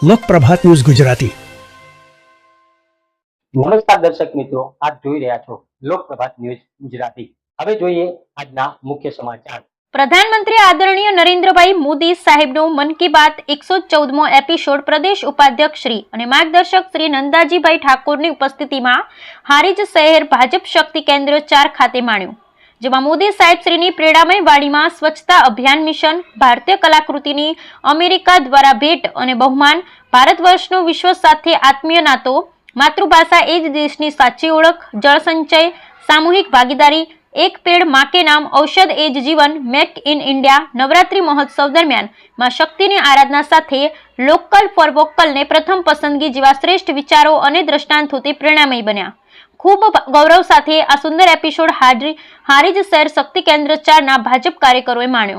લોકપ્રભાત news Gujarati. નમસ્કાર દર્શક મિત્રો, આપ જોઈ રહ્યા છો લોકપ્રભાત ન્યૂઝ ગુજરાતી। હવે જોઈએ આજના મુખ્ય સમાચાર। પ્રધાનમંત્રી આદરણીય નરેન્દ્રભાઈ મોદી સાહેબનો મન કી બાત 114મો એપિસોડ પ્રદેશ ઉપાધ્યક્ષ શ્રી અને માર્ગદર્શક શ્રી નંદાજીભાઈ ઠાકોરની ઉપસ્થિતિમાં હારીજ શહેર ભાજપ શક્તિ કેન્દ્ર 4 ખાતે માણ્યો, જેમાં મોદી સાહેબ શ્રીની પ્રેરણામય વાણીમાં સ્વચ્છતા અભિયાન મિશન, ભારતીય કલાકૃતિની અમેરિકા દ્વારા ભેટ અને બહુમાન, ભારત વર્ષનો વિશ્વ સાથે આત્મીય નાતો, માતૃભાષા એ જ દેશની સાચી ઓળખ, જળ સંચય, સામૂહિક ભાગીદારી, એક પેડ માં કે નામ, ઔષધ એ જ જીવન, મેક ઇન ઇન્ડિયા, નવરાત્રી મહોત્સવ દરમિયાન માં શક્તિની આરાધના સાથે લોકલ ફોર વોકલને પ્રથમ પસંદગી જેવા શ્રેષ્ઠ વિચારો અને દ્રષ્ટાંતોથી પ્રેરણામય બન્યા। ખૂબ ગૌરવ સાથે આ સુંદર એપિસોડ હારીજ શહેર શક્તિ કેન્દ્ર 4 ના ભાજપ કાર્યકરોએ માણ્યો।